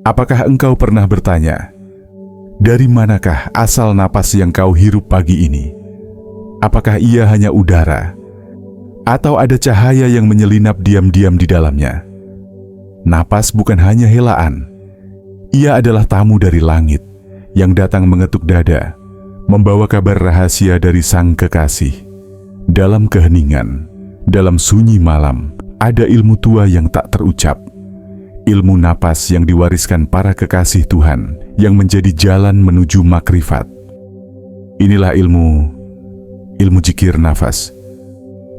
Apakah engkau pernah bertanya, dari manakah asal napas yang kau hirup pagi ini? Apakah ia hanya udara? Atau ada cahaya yang menyelinap diam-diam di dalamnya? Napas bukan hanya helaan. Ia adalah tamu dari langit yang datang mengetuk dada, membawa kabar rahasia dari sang kekasih. Dalam keheningan, dalam sunyi malam, ada ilmu tua yang tak terucap. Ilmu napas yang diwariskan para kekasih Tuhan yang menjadi jalan menuju makrifat. Inilah ilmu zikir nafas.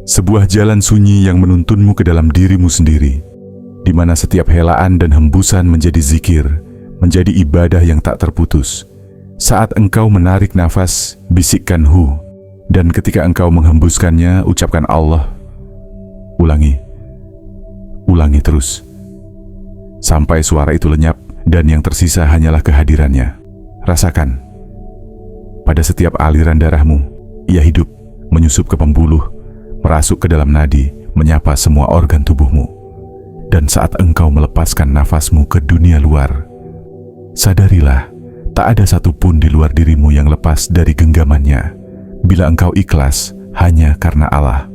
Sebuah jalan sunyi yang menuntunmu ke dalam dirimu sendiri, di mana setiap helaan dan hembusan menjadi zikir, menjadi ibadah yang tak terputus. Saat engkau menarik nafas, bisikkan hu, dan ketika engkau menghembuskannya, ucapkan Allah. Ulangi terus, sampai suara itu lenyap dan yang tersisa hanyalah kehadirannya. Rasakan, pada setiap aliran darahmu, ia hidup, menyusup ke pembuluh, merasuk ke dalam nadi, menyapa semua organ tubuhmu. Dan saat engkau melepaskan nafasmu ke dunia luar, sadarilah, tak ada satupun di luar dirimu yang lepas dari genggamannya. Bila engkau ikhlas hanya karena Allah,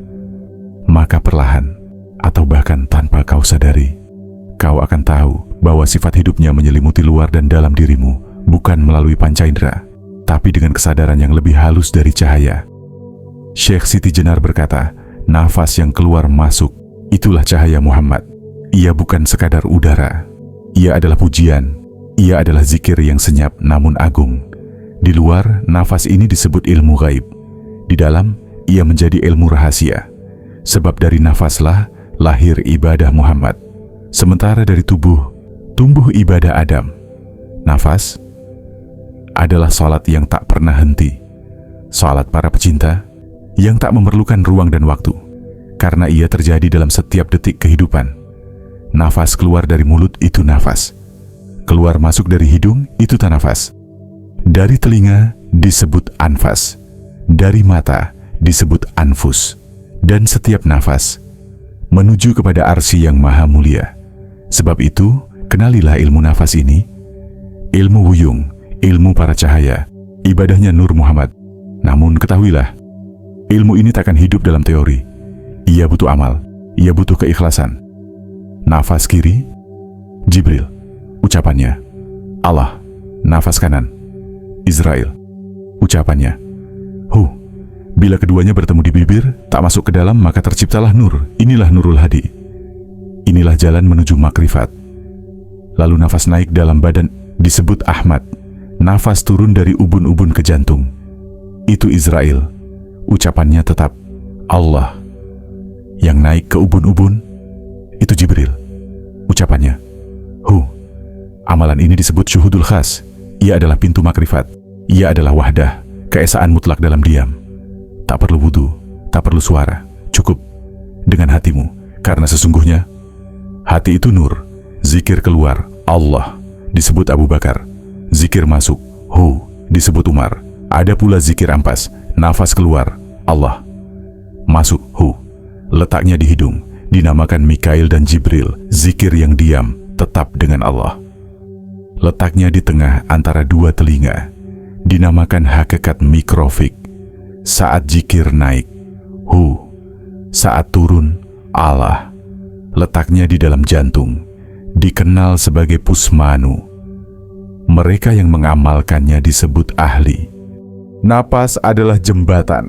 maka perlahan, atau bahkan tanpa kau sadari, kau akan tahu bahwa sifat hidupnya menyelimuti luar dan dalam dirimu, bukan melalui panca indera, tapi dengan kesadaran yang lebih halus dari cahaya. Syekh Siti Jenar berkata, nafas yang keluar masuk, itulah cahaya Muhammad. Ia bukan sekadar udara. Ia adalah pujian. Ia adalah zikir yang senyap namun agung. Di luar, nafas ini disebut ilmu gaib. Di dalam, ia menjadi ilmu rahasia. Sebab dari nafaslah lahir ibadah Muhammad. Sementara dari tubuh, tumbuh ibadah Adam. Nafas adalah salat yang tak pernah henti. Salat para pecinta yang tak memerlukan ruang dan waktu, karena ia terjadi dalam setiap detik kehidupan. Nafas keluar dari mulut itu nafas. Keluar masuk dari hidung itu tanafas. Dari telinga disebut anfas. Dari mata disebut anfus. Dan setiap nafas menuju kepada arsy yang maha mulia. Sebab itu, kenalilah ilmu nafas ini. Ilmu wuyung, ilmu para cahaya, ibadahnya Nur Muhammad. Namun ketahuilah, ilmu ini takkan hidup dalam teori. Ia butuh amal, ia butuh keikhlasan. Nafas kiri, Jibril, ucapannya Allah. Nafas kanan, Israel, ucapannya Hu. Bila keduanya bertemu di bibir, tak masuk ke dalam, maka terciptalah nur. Inilah Nurul Hadi. Inilah jalan menuju makrifat. Lalu nafas naik dalam badan disebut Ahmad. Nafas turun dari ubun-ubun ke jantung, itu Israel. Ucapannya tetap Allah. Yang naik ke ubun-ubun, itu Jibril. Ucapannya Hu. Amalan ini disebut syuhudul khas. Ia adalah pintu makrifat. Ia adalah wahdah, keesaan mutlak dalam diam. Tak perlu wudu, tak perlu suara, cukup dengan hatimu. Karena sesungguhnya hati itu nur. Zikir keluar, Allah, disebut Abu Bakar. Zikir masuk, Hu, disebut Umar. Ada pula zikir ampas, nafas keluar, Allah, masuk, Hu. Letaknya di hidung, dinamakan Mikail dan Jibril. Zikir yang diam, tetap dengan Allah. Letaknya di tengah antara dua telinga, dinamakan hakikat mikrofik. Saat zikir naik, Hu. Saat turun, Allah. Letaknya di dalam jantung, dikenal sebagai pusmanu. Mereka yang mengamalkannya disebut ahli. Napas adalah jembatan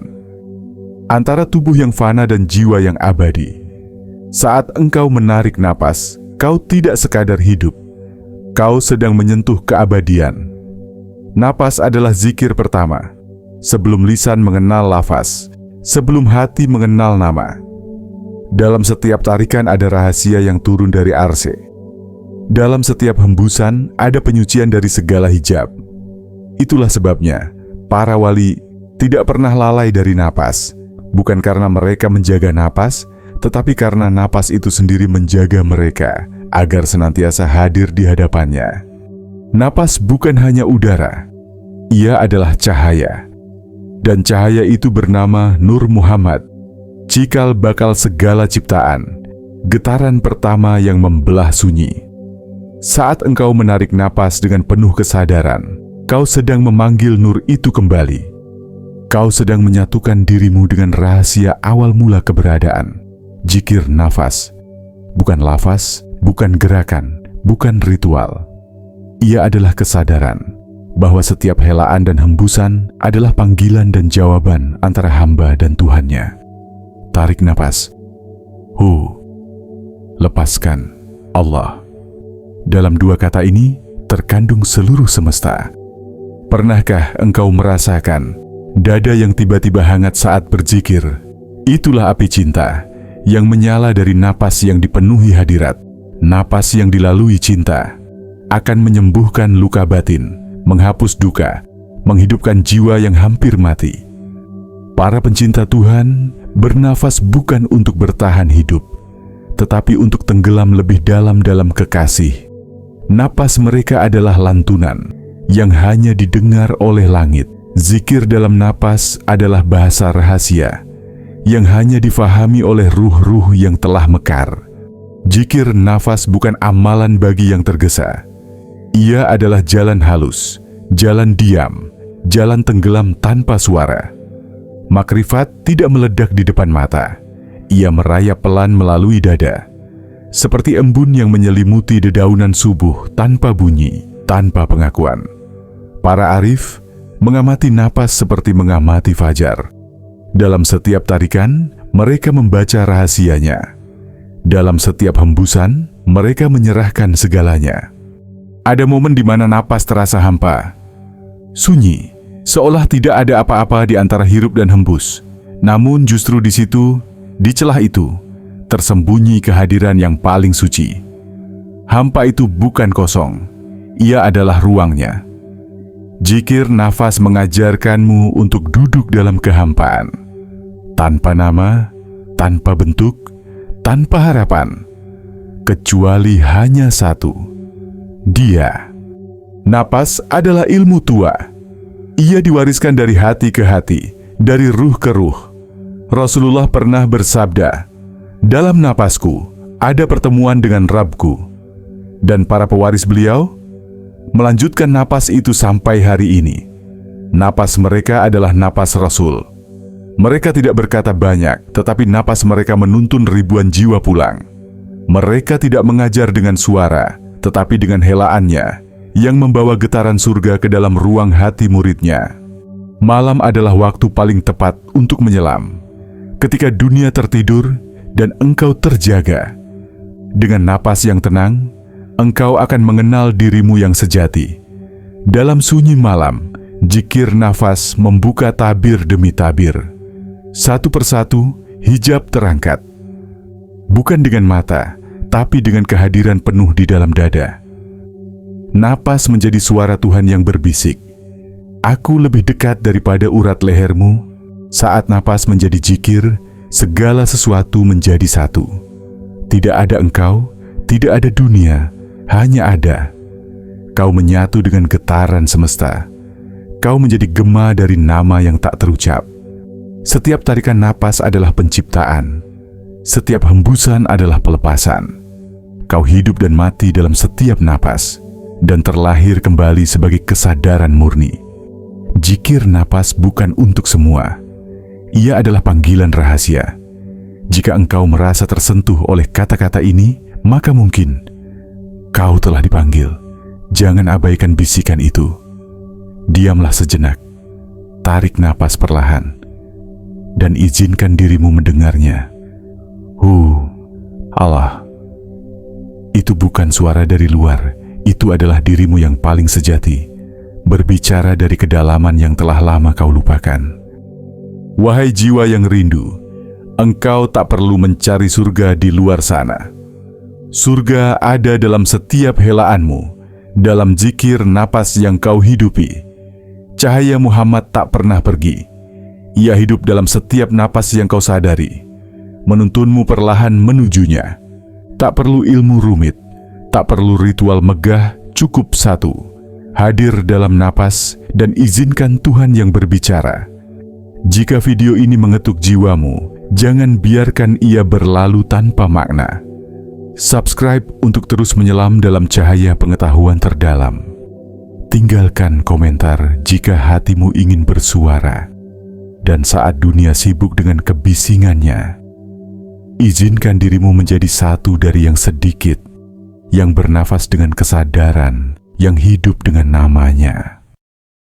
antara tubuh yang fana dan jiwa yang abadi. Saat engkau menarik napas, kau tidak sekadar hidup, kau sedang menyentuh keabadian. Napas adalah zikir pertama. Sebelum lisan mengenal lafaz, sebelum hati mengenal nama. Dalam setiap tarikan ada rahasia yang turun dari arsy. Dalam setiap hembusan ada penyucian dari segala hijab. Itulah sebabnya para wali tidak pernah lalai dari napas. Bukan karena mereka menjaga napas, tetapi karena napas itu sendiri menjaga mereka agar senantiasa hadir di hadapannya. Napas bukan hanya udara, ia adalah cahaya. Dan cahaya itu bernama Nur Muhammad, cikal bakal segala ciptaan, getaran pertama yang membelah sunyi. Saat engkau menarik napas dengan penuh kesadaran, kau sedang memanggil nur itu kembali. Kau sedang menyatukan dirimu dengan rahasia awal mula keberadaan. Zikir nafas, bukan lafaz, bukan gerakan, bukan ritual. Ia adalah kesadaran bahwa setiap helaan dan hembusan adalah panggilan dan jawaban antara hamba dan Tuhannya. Tarik napas. Lepaskan. Allah. Dalam dua kata ini terkandung seluruh semesta. Pernahkah engkau merasakan dada yang tiba-tiba hangat saat berzikir? Itulah api cinta yang menyala dari napas yang dipenuhi hadirat. Napas yang dilalui cinta akan menyembuhkan luka batin, menghapus duka, menghidupkan jiwa yang hampir mati. Para pencinta Tuhan bernafas bukan untuk bertahan hidup, tetapi untuk tenggelam lebih dalam kekasih. Napas mereka adalah lantunan yang hanya didengar oleh langit. Zikir dalam napas adalah bahasa rahasia yang hanya difahami oleh ruh-ruh yang telah mekar. Zikir nafas bukan amalan bagi yang tergesa. Ia adalah jalan halus, jalan diam, jalan tenggelam tanpa suara. Makrifat tidak meledak di depan mata. Ia merayap pelan melalui dada, seperti embun yang menyelimuti dedaunan subuh tanpa bunyi, tanpa pengakuan. Para arif mengamati napas seperti mengamati fajar. Dalam setiap tarikan, mereka membaca rahasianya. Dalam setiap hembusan, mereka menyerahkan segalanya. Ada momen di mana napas terasa hampa, sunyi, seolah tidak ada apa-apa di antara hirup dan hembus. Namun justru di situ, di celah itu, tersembunyi kehadiran yang paling suci. Hampa itu bukan kosong, ia adalah ruangnya. Zikir nafas mengajarkanmu untuk duduk dalam kehampaan, tanpa nama, tanpa bentuk, tanpa harapan, kecuali hanya satu, Dia. Napas adalah ilmu tua. Ia diwariskan dari hati ke hati, dari ruh ke ruh. Rasulullah pernah bersabda, "Dalam napasku ada pertemuan dengan Rabbku." Dan para pewaris beliau melanjutkan napas itu sampai hari ini. Napas mereka adalah napas Rasul. Mereka tidak berkata banyak, tetapi napas mereka menuntun ribuan jiwa pulang. Mereka tidak mengajar dengan suara, tetapi dengan helaannya yang membawa getaran surga ke dalam ruang hati muridnya. Malam adalah waktu paling tepat untuk menyelam. Ketika dunia tertidur dan engkau terjaga, dengan napas yang tenang, engkau akan mengenal dirimu yang sejati. Dalam sunyi malam, zikir nafas membuka tabir demi tabir. Satu persatu, hijab terangkat. Bukan dengan mata, tapi dengan kehadiran penuh di dalam dada. Napas menjadi suara Tuhan yang berbisik. Aku lebih dekat daripada urat lehermu. Saat napas menjadi zikir, segala sesuatu menjadi satu. Tidak ada engkau, tidak ada dunia, hanya ada. Kau menyatu dengan getaran semesta. Kau menjadi gema dari nama yang tak terucap. Setiap tarikan napas adalah penciptaan. Setiap hembusan adalah pelepasan. Kau hidup dan mati dalam setiap napas, dan terlahir kembali sebagai kesadaran murni. Zikir napas bukan untuk semua. Ia adalah panggilan rahasia. Jika engkau merasa tersentuh oleh kata-kata ini, maka mungkin kau telah dipanggil. Jangan abaikan bisikan itu. Diamlah sejenak, tarik napas perlahan, dan izinkan dirimu mendengarnya. Allah. Itu bukan suara dari luar, itu adalah dirimu yang paling sejati, berbicara dari kedalaman yang telah lama kau lupakan. Wahai jiwa yang rindu, engkau tak perlu mencari surga di luar sana. Surga ada dalam setiap helaanmu, dalam zikir napas yang kau hidupi. Cahaya Muhammad tak pernah pergi. Ia hidup dalam setiap napas yang kau sadari, menuntunmu perlahan menujunya. Tak perlu ilmu rumit, tak perlu ritual megah, cukup satu. Hadir dalam napas dan izinkan Tuhan yang berbicara. Jika video ini mengetuk jiwamu, jangan biarkan ia berlalu tanpa makna. Subscribe untuk terus menyelam dalam cahaya pengetahuan terdalam. Tinggalkan komentar jika hatimu ingin bersuara. Dan saat dunia sibuk dengan kebisingannya, izinkan dirimu menjadi satu dari yang sedikit yang bernafas dengan kesadaran, yang hidup dengan namanya.